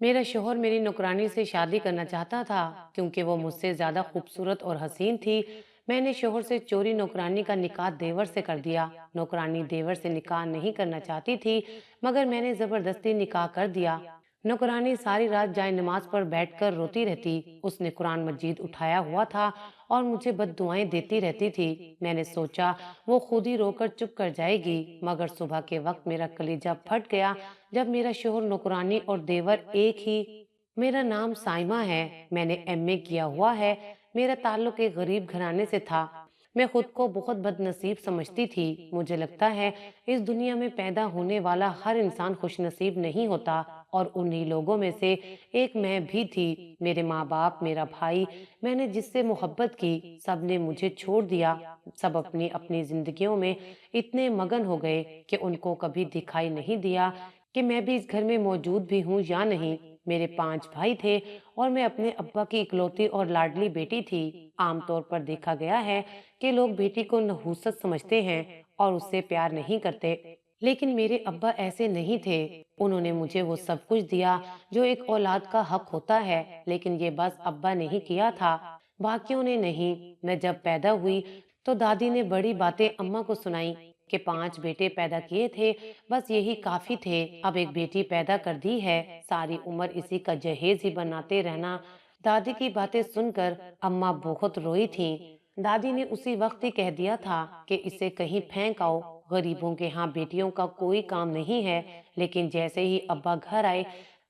मेरा शौहर मेरी नौकरानी से शादी करना चाहता था क्योंकि वो मुझसे ज्यादा खूबसूरत और हसीन थी। मैंने शौहर से चोरी नौकरानी का निकाह देवर से कर दिया। नौकरानी देवर से निकाह नहीं करना चाहती थी, मगर मैंने जबरदस्ती निकाह कर दिया। नौकरानी सारी रात जाए नमाज पर बैठकर रोती रहती। उसने कुरान मजीद उठाया हुआ था और मुझे बद्दुआएं देती रहती थी। मैंने सोचा वो खुद ही रोकर चुप कर जाएगी, मगर सुबह के वक्त मेरा कलेजा फट गया जब मेरा शोहर नौकरानी और देवर एक ही। मेरा नाम साइमा है, मैंने एमए किया हुआ है। मेरा ताल्लुक एक गरीब घराने से था। मैं खुद को बहुत बदनसीब समझती थी। मुझे लगता है इस दुनिया में पैदा होने वाला हर इंसान खुशनसीब नहीं होता, और उन्हीं लोगों में से एक मैं भी थी। मेरे माँ बाप, मेरा भाई, मैंने जिससे मोहब्बत की, सब ने मुझे छोड़ दिया। सब अपनी अपनी जिंदगियों में इतने मगन हो गए कि उनको कभी दिखाई नहीं दिया कि मैं भी इस घर में मौजूद भी हूँ या नहीं। मेरे 5 भाई थे और मैं अपने अब्बा की इकलौती और लाडली बेटी थी। आमतौर पर देखा गया है कि लोग बेटी को नहूसत समझते हैं और उससे प्यार नहीं करते, लेकिन मेरे अब्बा ऐसे नहीं थे। उन्होंने मुझे वो सब कुछ दिया जो एक औलाद का हक होता है, लेकिन ये बस अब्बा ने ही किया था, बाकियों ने नहीं। मैं जब पैदा हुई तो दादी ने बड़ी बातें अम्मा को सुनाई कि 5 बेटे पैदा किए थे, बस यही काफी थे। अब एक बेटी पैदा कर दी है, सारी उम्र इसी का जहेज ही बनाते रहना। दादी की बातें सुनकर अम्मा बहुत रोई थीं। दादी ने उसी वक्त ही कह दिया था कि इसे कहीं फेंक आओ, गरीबों के यहाँ बेटियों का कोई काम नहीं है। लेकिन जैसे ही अब्बा घर आए,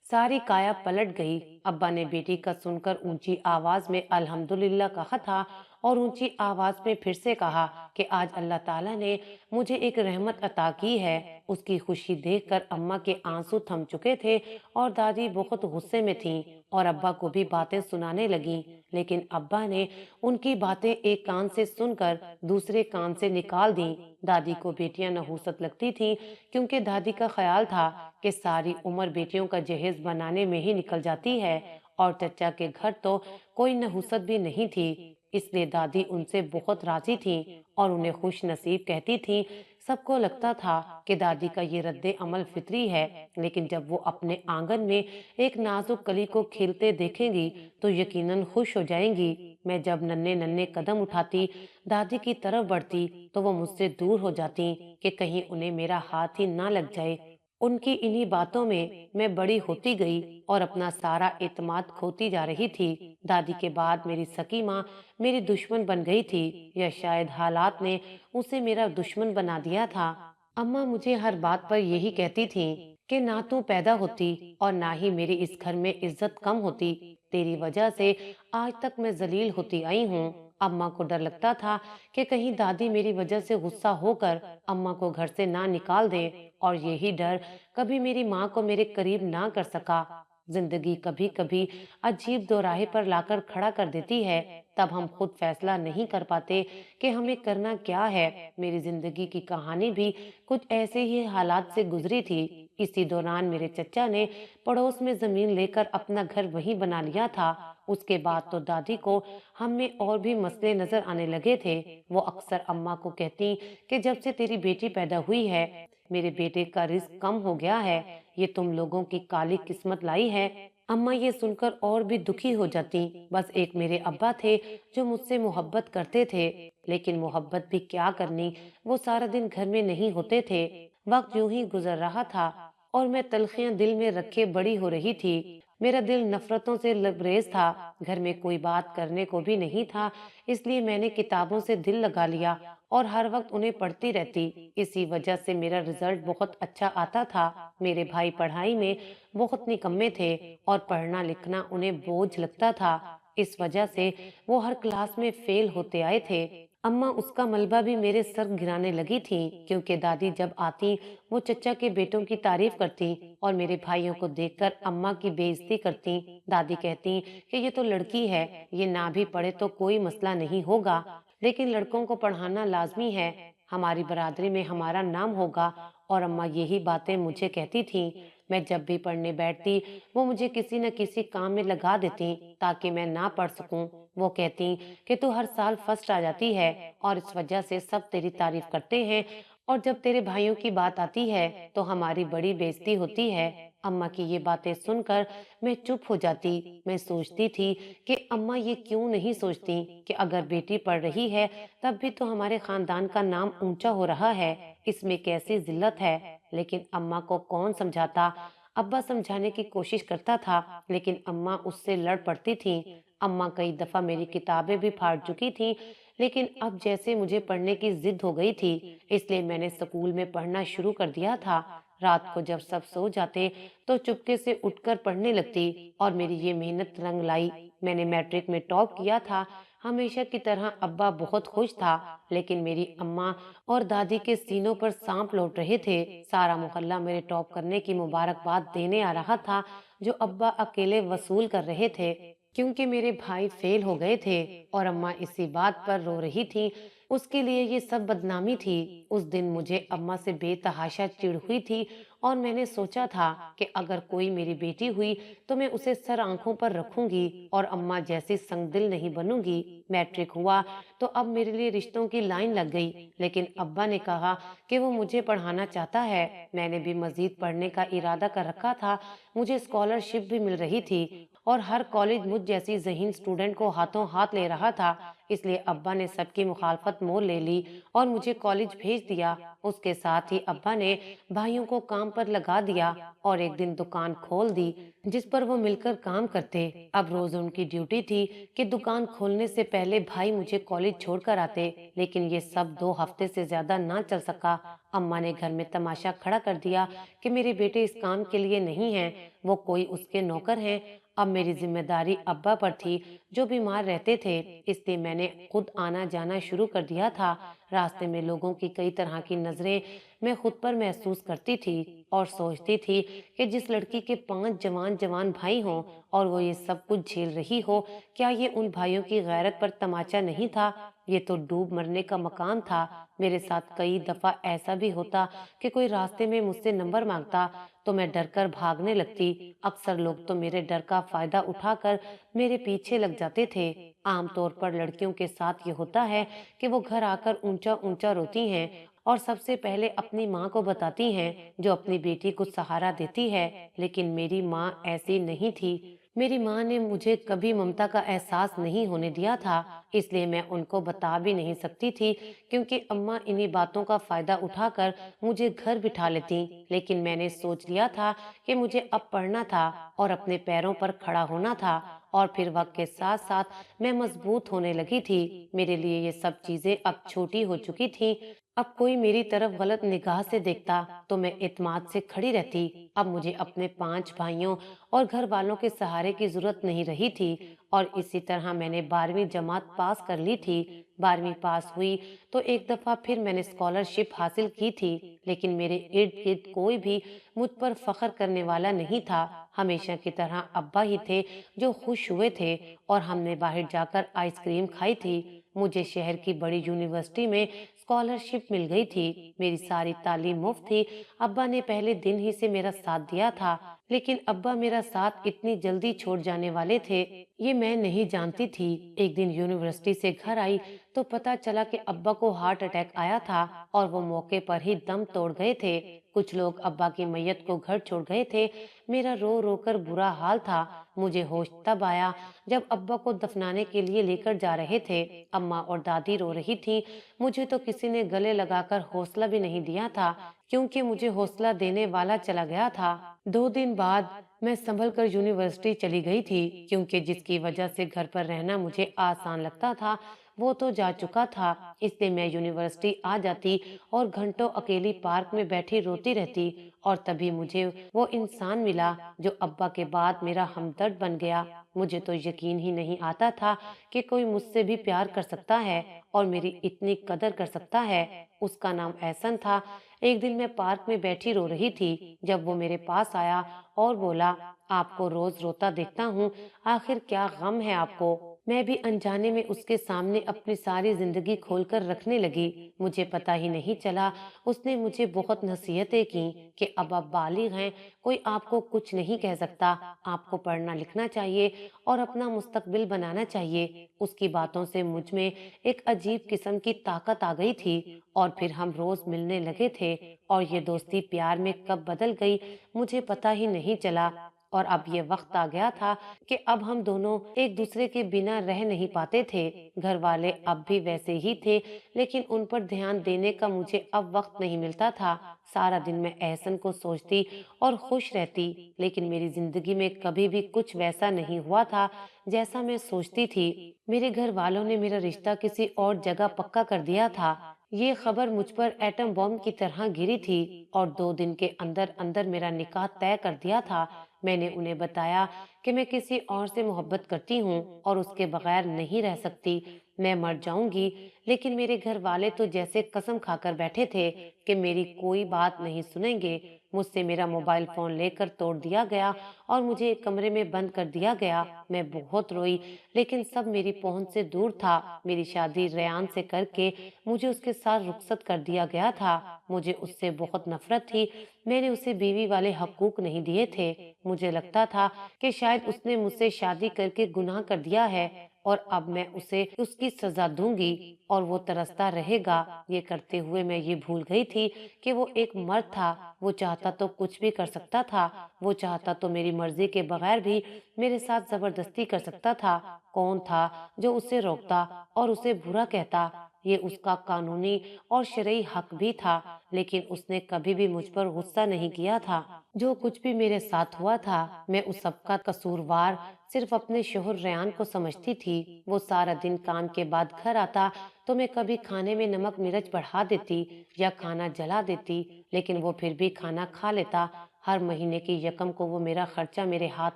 सारी काया पलट गई। अब्बा ने बेटी का सुनकर ऊंची आवाज में अल्हम्दुलिल्लाह कहा था, और ऊंची आवाज में फिर से कहा कि आज अल्लाह ताला ने मुझे एक रहमत अता की है। उसकी खुशी देखकर अम्मा के आंसू थम चुके थे और दादी बहुत गुस्से में थीं और अब्बा को भी बातें सुनाने लगीं। लेकिन अब्बा ने उनकी बातें एक कान से सुनकर दूसरे कान से निकाल दी। दादी को बेटियां नहूसत लगती थीं, क्योंकि दादी का ख्याल था कि सारी उम्र बेटियों का जहेज बनाने में ही निकल जाती है, और चचा के घर तो कोई नहूसत भी नहीं थी। इसलिए दादी उनसे बहुत राजी थी और उन्हें खुश नसीब कहती थी। सबको लगता था कि दादी का ये रद्दे अमल फितरी है, लेकिन जब वो अपने आंगन में एक नाजुक कली को खिलते देखेंगी तो यकीनन खुश हो जाएंगी। मैं जब नन्हे नन्हे कदम उठाती, दादी की तरफ बढ़ती, तो वो मुझसे दूर हो जाती कि कहीं उन्हें मेरा हाथ ही ना लग जाए। उनकी इन्हीं बातों में मैं बड़ी होती गई और अपना सारा एतमाद खोती जा रही थी। दादी के बाद मेरी सकी माँ मेरी दुश्मन बन गई थी, या शायद हालात ने उसे मेरा दुश्मन बना दिया था। अम्मा मुझे हर बात पर यही कहती थीं कि ना तू पैदा होती और ना ही मेरी इस घर में इज्जत कम होती। तेरी वजह से आज तक मैं जलील होती आई हूँ। अम्मा को डर लगता था कि कहीं दादी मेरी वजह से गुस्सा होकर अम्मा को घर से ना निकाल दे, और यही डर कभी मेरी माँ को मेरे करीब ना कर सका। जिंदगी कभी कभी अजीब दोराहे पर लाकर खड़ा कर देती है, तब हम खुद फैसला नहीं कर पाते कि हमें करना क्या है। मेरी जिंदगी की कहानी भी कुछ ऐसे ही हालात से गुजरी थी। इसी दौरान मेरे चचा ने पड़ोस में जमीन लेकर अपना घर वहीं बना लिया था। उसके बाद तो दादी को हम में और भी मसले नजर आने लगे थे। वो अक्सर अम्मा को कहती कि जब से तेरी बेटी पैदा हुई है, मेरे बेटे का रिस्क कम हो गया है। ये तुम लोगों की काली किस्मत लाई है। अम्मा ये सुनकर और भी दुखी हो जाती। बस एक मेरे अब्बा थे जो मुझसे मोहब्बत करते थे, लेकिन मोहब्बत भी क्या करनी, वो सारा दिन घर में नहीं होते थे। वक्त यूं ही गुजर रहा था और मैं तलखियां दिल में रखे बड़ी हो रही थी। मेरा दिल नफरतों से लबरेज था। घर में कोई बात करने को भी नहीं था, इसलिए मैंने किताबों से दिल लगा लिया और हर वक्त उन्हें पढ़ती रहती। इसी वजह से मेरा रिजल्ट बहुत अच्छा आता था। मेरे भाई पढ़ाई में बहुत निकम्मे थे और पढ़ना लिखना उन्हें बोझ लगता था। इस वजह से वो हर क्लास में फेल होते आए थे। अम्मा उसका मलबा भी मेरे सर गिराने लगी थी, क्योंकि दादी जब आती वो चचा के बेटों की तारीफ करती और मेरे भाइयों को देखकर अम्मा की बेइज्जती करती। दादी कहती कि ये तो लड़की है, ये ना भी पढ़े तो कोई मसला नहीं होगा, लेकिन लड़कों को पढ़ाना लाजमी है, हमारी बरादरी में हमारा नाम होगा। और अम्मा यही बातें मुझे कहती थी। मैं जब भी पढ़ने बैठती, वो मुझे किसी न किसी काम में लगा देती ताकि मैं ना पढ़ सकूं। वो कहती कि तू हर साल फर्स्ट आ जाती है और इस वजह से सब तेरी तारीफ करते हैं, और जब तेरे भाइयों की बात आती है तो हमारी बड़ी बेइज्जती होती है। अम्मा की ये बातें सुनकर मैं चुप हो जाती। मैं सोचती थी कि अम्मा ये क्यों नहीं सोचती कि अगर बेटी पढ़ रही है तब भी तो हमारे खानदान का नाम ऊंचा हो रहा है, इसमें कैसी जिल्लत है। लेकिन अम्मा को कौन समझाता। अब्बा समझाने की कोशिश करता था लेकिन अम्मा उससे लड़ पड़ती थी। अम्मा कई दफा मेरी किताबें भी फाड़ चुकी थी, लेकिन अब जैसे मुझे पढ़ने की जिद हो गई थी, इसलिए मैंने स्कूल में पढ़ना शुरू कर दिया था। रात को जब सब सो जाते तो चुपके से उठकर पढ़ने लगती और मेरी ये मेहनत रंग लाई। मैंने मैट्रिक में टॉप किया था। हमेशा की तरह अब्बा बहुत खुश था, लेकिन मेरी अम्मा और दादी के सीनों पर सांप लौट रहे थे। सारा मोहल्ला मेरे टॉप करने की मुबारकबाद देने आ रहा था, जो अब्बा अकेले वसूल कर रहे थे क्योंकि मेरे भाई फेल हो गए थे। और अम्मा इसी बात पर रो रही थी। उसके लिए ये सब बदनामी थी। उस दिन मुझे अम्मा से बेतहाशा चिढ़ हुई थी और मैंने सोचा था कि अगर कोई मेरी बेटी हुई तो मैं उसे सर आंखों पर रखूंगी और अम्मा जैसी संगदिल नहीं बनूंगी। मैट्रिक हुआ तो अब मेरे लिए रिश्तों की लाइन लग गई, लेकिन अब्बा ने कहा कि वो मुझे पढ़ाना चाहता है। मैंने भी मजीद पढ़ने का इरादा कर रखा था। मुझे स्कॉलरशिप भी मिल रही थी और हर कॉलेज मुझ जैसी ज़हीन स्टूडेंट को हाथों हाथ ले रहा था। इसलिए अब्बा ने सबकी मुखालफत मोल ले ली और मुझे कॉलेज भेज दिया। उसके साथ ही अब्बा ने भाइयों को काम पर लगा दिया और एक दिन दुकान खोल दी जिस पर वो मिलकर काम करते। अब रोज उनकी ड्यूटी थी कि दुकान खोलने से पहले भाई मुझे कॉलेज छोड़कर आते, लेकिन ये सब 2 हफ्ते से ज्यादा ना चल सका। अम्मा ने घर में तमाशा खड़ा कर दिया कि मेरे बेटे इस काम के लिए नहीं हैं, वो कोई उसके नौकर हैं। अब मेरी जिम्मेदारी अब्बा पर थी, जो बीमार रहते थे, इसलिए मैंने खुद आना जाना शुरू कर दिया था। रास्ते में लोगों की कई तरह की नजरें मैं खुद पर महसूस करती थी और सोचती थी कि जिस लड़की के 5 जवान जवान भाई हों और वो ये सब कुछ झेल रही हो, क्या ये उन भाइयों की गैरत पर तमाचा नहीं था? ये तो डूब मरने का मकाम था। मेरे साथ कई दफा ऐसा भी होता कि कोई रास्ते में मुझसे नंबर मांगता तो मैं डरकर भागने लगती। अक्सर लोग तो मेरे डर का फायदा उठाकर मेरे पीछे लग जाते थे। आमतौर पर लड़कियों के साथ ये होता है कि वो घर आकर ऊंचा ऊंचा रोती हैं और सबसे पहले अपनी माँ को बताती हैं, जो अपनी बेटी को सहारा देती है। लेकिन मेरी माँ ऐसी नहीं थी। मेरी माँ ने मुझे कभी ममता का एहसास नहीं होने दिया था, इसलिए मैं उनको बता भी नहीं सकती थी, क्योंकि अम्मा इन्हीं बातों का फायदा उठाकर मुझे घर बिठा लेती। लेकिन मैंने सोच लिया था कि मुझे अब पढ़ना था और अपने पैरों पर खड़ा होना था, और फिर वक्त के साथ साथ मैं मजबूत होने लगी थी। मेरे लिए ये सब चीजें अब छोटी हो चुकी थी। अब कोई मेरी तरफ गलत निगाह से देखता तो मैं इत्मीनान से खड़ी रहती। अब मुझे अपने 5 भाइयों और घर वालों के सहारे की जरूरत नहीं रही थी और इसी तरह मैंने 12वीं जमात पास कर ली थी। 12वीं पास हुई तो एक दफा फिर मैंने स्कॉलरशिप हासिल की थी, लेकिन मेरे इर्द गिर्द कोई भी मुझ पर फख्र करने वाला नहीं था। हमेशा की तरह अब्बा ही थे जो खुश हुए थे और हमने बाहर जाकर आइसक्रीम खाई थी। मुझे शहर की बड़ी यूनिवर्सिटी में स्कॉलरशिप मिल गई थी। मेरी सारी तालीम मुफ्त थी। अब्बा ने पहले दिन ही से मेरा साथ दिया था, लेकिन अब्बा मेरा साथ इतनी जल्दी छोड़ जाने वाले थे, ये मैं नहीं जानती थी। एक दिन यूनिवर्सिटी से घर आई तो पता चला कि अब्बा को हार्ट अटैक आया था और वो मौके पर ही दम तोड़ गए थे। कुछ लोग अब्बा की मैयत को घर छोड़ गए थे। मेरा रो रो कर बुरा हाल था। मुझे होश तब आया जब अब्बा को दफनाने के लिए लेकर जा रहे थे। अम्मा और दादी रो रही थी। मुझे तो किसी ने गले लगाकर हौसला भी नहीं दिया था, क्योंकि मुझे हौसला देने वाला चला गया था। 2 दिन बाद मैं संभल कर यूनिवर्सिटी चली गई थी, क्योंकि जिसकी वजह से घर पर रहना मुझे आसान लगता था वो तो जा चुका था। इसलिए मैं यूनिवर्सिटी आ जाती और घंटों अकेली पार्क में बैठी रोती रहती, और तभी मुझे वो इंसान मिला जो अब्बा के बाद मेरा हमदर्द बन गया। मुझे तो यकीन ही नहीं आता था कि कोई मुझसे भी प्यार कर सकता है और मेरी इतनी कदर कर सकता है। उसका नाम एहसन था। एक दिन मैं पार्क में बैठी रो रही थी जब वो मेरे पास आया और बोला, आपको रोज रोता देखता हूँ, आखिर क्या गम है आपको? मैं भी अनजाने में उसके सामने अपनी सारी जिंदगी खोलकर रखने लगी। मुझे पता ही नहीं चला, उसने मुझे बहुत नसीहतें की कि अब आप बालिग हैं, कोई आपको कुछ नहीं कह सकता, आपको पढ़ना लिखना चाहिए और अपना मुस्तकबिल बनाना चाहिए। उसकी बातों से मुझ में एक अजीब किस्म की ताकत आ गई थी और फिर हम रोज मिलने लगे थे और ये दोस्ती प्यार में कब बदल गई मुझे पता ही नहीं चला। और अब ये वक्त आ गया था कि अब हम दोनों एक दूसरे के बिना रह नहीं पाते थे। घर वाले अब भी वैसे ही थे, लेकिन उन पर ध्यान देने का मुझे अब वक्त नहीं मिलता था। सारा दिन मैं एहसन को सोचती और खुश रहती, लेकिन मेरी जिंदगी में कभी भी कुछ वैसा नहीं हुआ था जैसा मैं सोचती थी। मेरे घर वालों ने मेरा रिश्ता किसी और जगह पक्का कर दिया था। ये खबर मुझ पर एटम बॉम्ब की तरह गिरी थी और 2 दिन के अंदर अंदर मेरा निकाह तय कर दिया था। मैंने उन्हें बताया कि मैं किसी और से मोहब्बत करती हूँ और उसके बगैर नहीं रह सकती। मैं मर जाऊंगी। लेकिन मेरे घर वाले तो जैसे कसम खाकर बैठे थे कि मेरी कोई बात नहीं सुनेंगे। मुझसे मेरा मोबाइल फोन लेकर तोड़ दिया गया और मुझे एक कमरे में बंद कर दिया गया। मैं बहुत रोई, लेकिन सब मेरी पहुंच से दूर था। मेरी शादी रेयान से करके मुझे उसके साथ रुखसत कर दिया गया था। मुझे उससे बहुत नफरत थी। मैंने उसे बीवी वाले हकूक नहीं दिए थे। मुझे लगता था कि शायद उसने मुझसे शादी करके गुनाह कर दिया है और अब मैं उसे उसकी सजा दूंगी और वो तरसता रहेगा। ये करते हुए मैं ये भूल गई थी कि वो एक मर्द था। वो चाहता तो कुछ भी कर सकता था। वो चाहता तो मेरी मर्जी के बगैर भी मेरे साथ जबरदस्ती कर सकता था। कौन था जो उसे रोकता और उसे बुरा कहता? ये उसका कानूनी और शरई हक भी था, लेकिन उसने कभी भी मुझ पर गुस्सा नहीं किया था। जो कुछ भी मेरे साथ हुआ था, मैं उस सब का कसूरवार सिर्फ अपने शोहर रेयान को समझती थी। वो सारा दिन काम के बाद घर आता तो मैं कभी खाने में नमक मिर्च बढ़ा देती या खाना जला देती, लेकिन वो फिर भी खाना खा लेता। हर महीने की यकम को वो मेरा खर्चा मेरे हाथ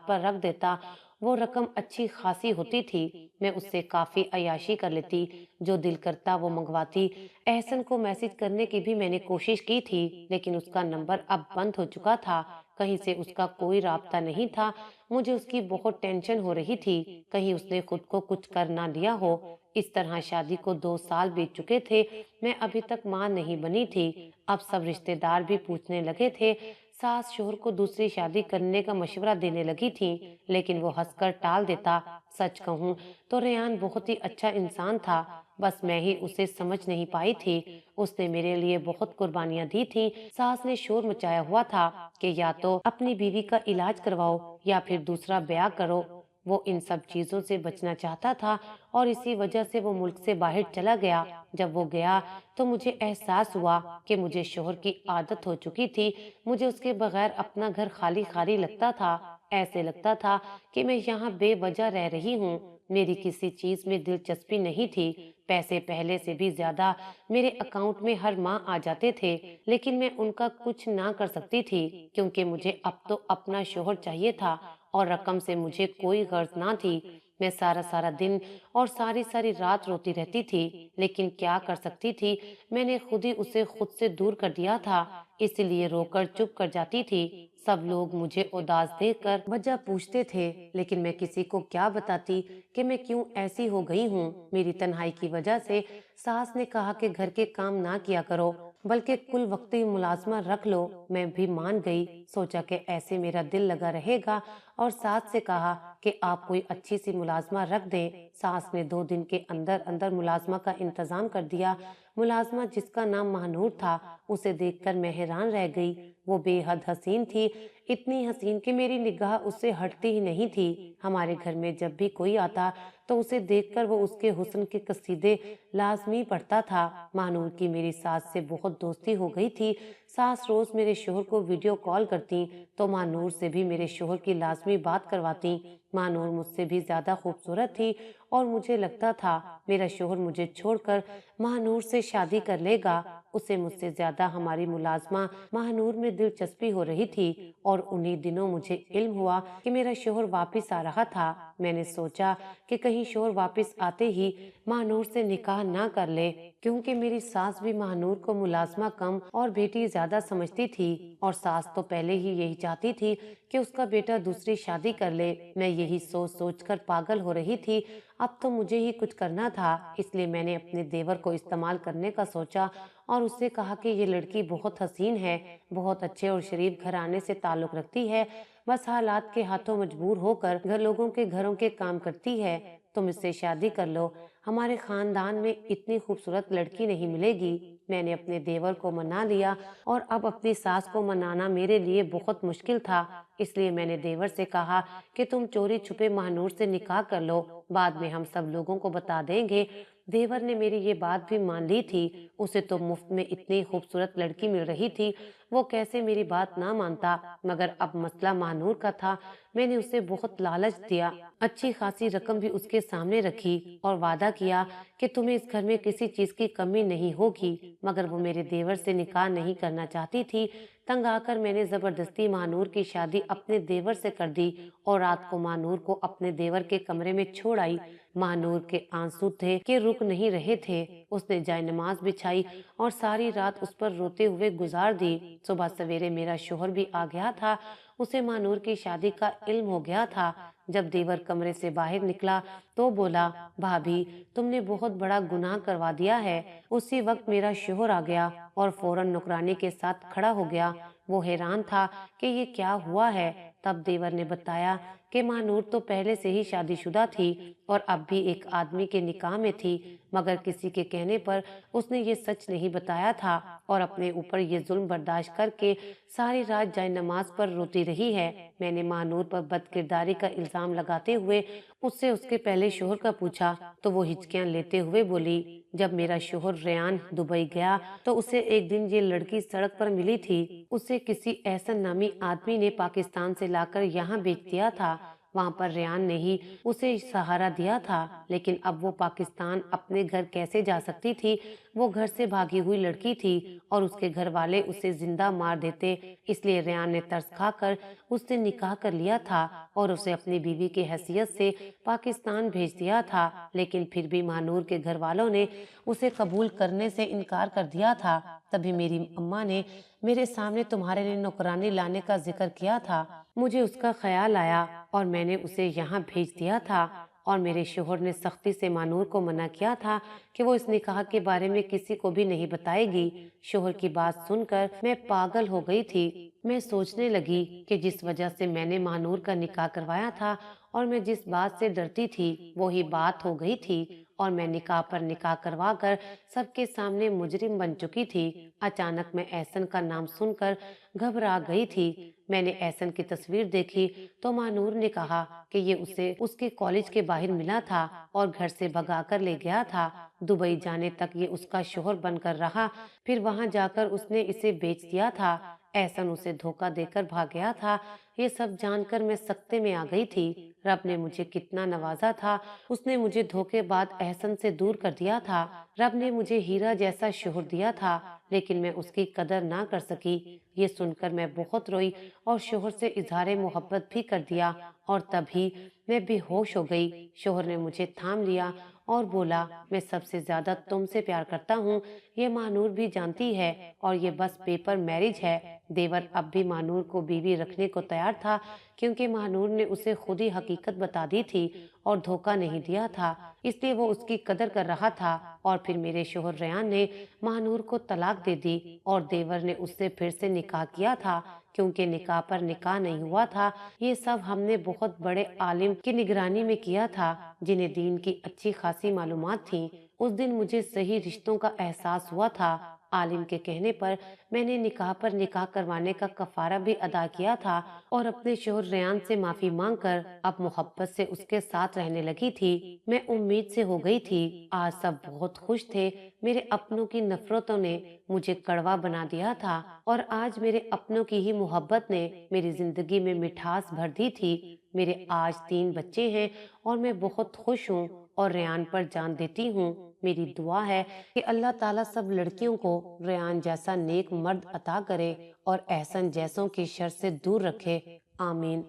पर रख देता। वो रकम अच्छी खासी होती थी। मैं उससे काफी अयाशी कर लेती, जो दिल करता वो मंगवाती। एहसन को मैसेज करने की भी मैंने कोशिश की थी, लेकिन उसका नंबर अब बंद हो चुका था। कहीं से उसका कोई राब्ता नहीं था। मुझे उसकी बहुत टेंशन हो रही थी, कहीं उसने खुद को कुछ कर ना लिया हो। इस तरह शादी को 2 साल बीत चुके थे। मैं अभी तक मां नहीं बनी थी। अब सब रिश्तेदार भी पूछने लगे थे। सास शोहर को दूसरी शादी करने का मशवरा देने लगी थी, लेकिन वो हंसकर टाल देता। सच कहूँ तो रेयान बहुत ही अच्छा इंसान था, बस मैं ही उसे समझ नहीं पाई थी। उसने मेरे लिए बहुत कुर्बानियां दी थी। सास ने शोर मचाया हुआ था कि या तो अपनी बीवी का इलाज करवाओ या फिर दूसरा ब्याह करो। वो इन सब चीजों से बचना चाहता था और इसी वजह से वो मुल्क से बाहर चला गया। जब वो गया तो मुझे एहसास हुआ कि मुझे शोहर की आदत हो चुकी थी। मुझे उसके बगैर अपना घर खाली खाली लगता था। ऐसे लगता था कि मैं यहाँ बेवजह रह रही हूँ। मेरी किसी चीज में दिलचस्पी नहीं थी। पैसे पहले से भी ज्यादा मेरे अकाउंट में हर माह आ जाते थे, लेकिन मैं उनका कुछ ना कर सकती थी क्योंकि मुझे अब तो अपना शोहर चाहिए था और रकम से मुझे कोई गर्ज ना थी। मैं सारा सारा दिन और सारी सारी रात रोती रहती थी, लेकिन क्या कर सकती थी? मैंने खुद ही उसे खुद से दूर कर दिया था, इसलिए रोकर चुप कर जाती थी। सब लोग मुझे उदास देखकर वजह पूछते थे, लेकिन मैं किसी को क्या बताती कि मैं क्यों ऐसी हो गई हूँ। मेरी तन्हाई की वजह से सास ने कहा कि घर के काम ना किया करो, बल्कि कुल वक्ती मुलाजमा रख लो। मैं भी मान गई। सोचा कि ऐसे मेरा दिल लगा रहेगा और सास से कहा कि आप कोई अच्छी सी मुलाजमा रख दें। सास ने 2 दिन के अंदर अंदर मुलाजमा का इंतजाम कर दिया। मुलाजमा जिसका नाम महानूर था, उसे देखकर मैं हैरान रह गई। वो बेहद हसीन थी, इतनी हसीन कि मेरी निगाह उससे हटती ही नहीं थी। हमारे घर में जब भी कोई आता तो उसे देखकर वो उसके हुस्न के कसीदे लाजमी पढ़ता था। महानूर की मेरी सास से बहुत दोस्ती हो गई थी। सास रोज मेरे शोहर को वीडियो कॉल करती तो महानूर से भी मेरे शोहर की लाजमी बात करवाती। महानूर मुझसे भी ज्यादा खूबसूरत थी और मुझे लगता था मेरा शोहर मुझे छोड़कर महानूर से शादी कर लेगा। उसे मुझसे ज्यादा हमारी मुलाजमा महानूर में दिलचस्पी हो रही थी और उन्हीं दिनों मुझे इल्म हुआ कि मेरा शोहर वापिस आ रहा था। میں نے سوچا کہ کہیں شوہر واپس آتے ہی ماہنور سے نکاح نہ کر لے، کیونکہ میری ساس بھی ماہنور کو ملازمہ کم اور بیٹی زیادہ سمجھتی تھی، اور ساس تو پہلے ہی یہی چاہتی تھی کہ اس کا بیٹا دوسری شادی کر لے۔ میں یہی سوچ سوچ کر پاگل ہو رہی تھی۔ اب تو مجھے ہی کچھ کرنا تھا، اس لیے میں نے اپنے دیور کو استعمال کرنے کا سوچا اور اس سے کہا کہ یہ لڑکی بہت حسین ہے، بہت اچھے اور شریف گھرانے سے تعلق رکھتی ہے، بس حالات کے ہاتھوں مجبور ہو کر گھر لوگوں کے گھروں کے کام کرتی ہے، تم اس سے شادی کر لو، ہمارے خاندان میں اتنی خوبصورت لڑکی نہیں ملے گی۔ میں نے اپنے دیور کو منا لیا، اور اب اپنی ساس کو منانا میرے لیے بہت مشکل تھا، اس لیے میں نے دیور سے کہا کہ تم چوری چھپے ماہنور سے نکاح کر لو، بعد میں ہم سب لوگوں کو بتا دیں گے۔ دیور نے میری یہ بات بھی مان لی تھی، اسے تو مفت میں اتنی خوبصورت لڑکی مل رہی تھی، وہ کیسے میری بات نہ مانتا، مگر اب مسئلہ ماہنور کا تھا۔ میں نے اسے بہت لالچ دیا، اچھی خاصی رقم بھی اس کے سامنے رکھی اور وعدہ کیا کہ تمہیں اس گھر میں کسی چیز کی کمی نہیں ہوگی، مگر وہ میرے دیور سے نکاح نہیں کرنا چاہتی تھی۔ تنگ آ کر میں نے زبردستی ماہنور کی شادی اپنے دیور سے کر دی اور رات کو ماہنور کو اپنے دیور کے کمرے میں چھوڑ آئی۔ ماہنور کے آنسو تھے کہ رک نہیں رہے تھے، اس نے جائے نماز بچھائی اور ساری رات اس پر روتے ہوئے گزار دی۔ صبح سویرے میرا شوہر بھی آ گیا تھا، اسے ماہنور کی شادی کا علم ہو گیا تھا۔ جب دیور کمرے سے باہر نکلا تو بولا، بھابھی تم نے بہت بڑا گناہ کروا دیا ہے۔ اسی وقت میرا شوہر آ گیا اور فوراً نوکرانی کے ساتھ کھڑا ہو گیا، وہ حیران تھا کہ یہ کیا ہوا ہے۔ تب دیور نے بتایا کہ ماہنور تو پہلے سے ہی شادی شدہ تھی اور اب بھی ایک آدمی کے نکاح میں تھی، مگر کسی کے کہنے پر اس نے یہ سچ نہیں بتایا تھا اور اپنے اوپر یہ ظلم برداشت کر کے ساری رات جائے نماز پر روتی رہی ہے۔ میں نے ماہنور پر بد کرداری کا الزام لگاتے ہوئے اس سے اس کے پہلے شوہر کا پوچھا تو وہ ہچکیاں لیتے ہوئے بولی، جب میرا شوہر ریان دبئی گیا تو اسے ایک دن یہ لڑکی سڑک پر ملی تھی، اسے کسی احسن نامی آدمی نے پاکستان سے لا کر یہاں بیچ دیا تھا۔ وہاں پر ریان نے ہی اسے سہارا دیا تھا، لیکن اب وہ پاکستان اپنے گھر کیسے جا سکتی تھی؟ وہ گھر سے بھاگی ہوئی لڑکی تھی اور اس کے گھر والے اسے زندہ مار دیتے، اس لیے ریان نے ترس کھا کر اس سے نکاح کر لیا تھا اور اسے اپنی بیوی کی حیثیت سے پاکستان بھیج دیا تھا، لیکن پھر بھی ماہنور کے گھر والوں نے اسے قبول کرنے سے انکار کر دیا تھا۔ تبھی میری اماں نے میرے سامنے تمہارے لیے نوکرانی لانے کا ذکر کیا تھا، مجھے اس کا خیال آیا اور میں نے اسے یہاں بھیج دیا تھا، اور میرے شوہر نے سختی سے ماہنور کو منع کیا تھا کہ وہ اس نکاح کے بارے میں کسی کو بھی نہیں بتائے گی۔ شوہر کی بات سن کر میں پاگل ہو گئی تھی۔ میں سوچنے لگی کہ جس وجہ سے میں نے ماہنور کا نکاح کروایا تھا اور میں جس بات سے ڈرتی تھی وہی بات ہو گئی تھی، اور میں نکاح پر نکاح کروا کر سب کے سامنے مجرم بن چکی تھی۔ اچانک میں احسن کا نام سن کر گھبرا گئی تھی۔ میں نے احسن کی تصویر دیکھی تو ماہنور نے کہا کہ یہ اسے اس کے کالج کے باہر ملا تھا اور گھر سے بھگا کر لے گیا تھا۔ دبئی جانے تک یہ اس کا شوہر بن کر رہا، پھر وہاں جا کر اس نے اسے بیچ دیا تھا۔ احسن اسے دھوکہ دے کر بھاگ گیا تھا۔ یہ سب جان کر میں سکتے میں آ گئی تھی۔ رب نے مجھے کتنا نوازا تھا، اس نے مجھے دھوکے بعد احسن سے دور کر دیا تھا۔ رب نے مجھے ہیرا جیسا شوہر دیا تھا، لیکن میں اس کی قدر نہ کر سکی۔ یہ سن کر میں بہت روئی اور شوہر سے اظہار محبت بھی کر دیا، اور تبھی میں بے ہوش ہو گئی۔ شوہر نے مجھے تھام لیا اور بولا، میں سب سے زیادہ تم سے پیار کرتا ہوں، یہ ماہنور بھی جانتی ہے، اور یہ بس پیپر میرج ہے۔ دیور اب بھی ماہنور کو بیوی رکھنے کو تیار تھا، کیونکہ ماہنور نے اسے خود ہی حقیقت بتا دی تھی اور دھوکہ نہیں دیا تھا، اس لیے وہ اس کی قدر کر رہا تھا۔ اور پھر میرے شوہر ریان نے ماہنور کو طلاق دے دی اور دیور نے اس سے پھر سے نکاح کیا تھا، کیونکہ نکاح پر نکاح نہیں ہوا تھا۔ یہ سب ہم نے بہت بڑے عالم کی نگرانی میں کیا تھا، جنہیں دین کی اچھی خاصی معلومات تھیں۔ اس دن مجھے صحیح رشتوں کا احساس ہوا تھا۔ عالم کے کہنے پر میں نے نکاح پر نکاح کروانے کا کفارہ بھی ادا کیا تھا اور اپنے شوہر ریان سے معافی مانگ کر اب محبت سے اس کے ساتھ رہنے لگی تھی۔ میں امید سے ہو گئی تھی۔ آج سب بہت خوش تھے۔ میرے اپنوں کی نفرتوں نے مجھے کڑوا بنا دیا تھا، اور آج میرے اپنوں کی ہی محبت نے میری زندگی میں مٹھاس بھر دی تھی۔ میرے آج 3 بچے ہیں اور میں بہت خوش ہوں اور ریان پر جان دیتی ہوں۔ میری دعا ہے کہ اللہ تعالیٰ سب لڑکیوں کو ریان جیسا نیک مرد عطا کرے اور احسن جیسوں کی شر سے دور رکھے، آمین۔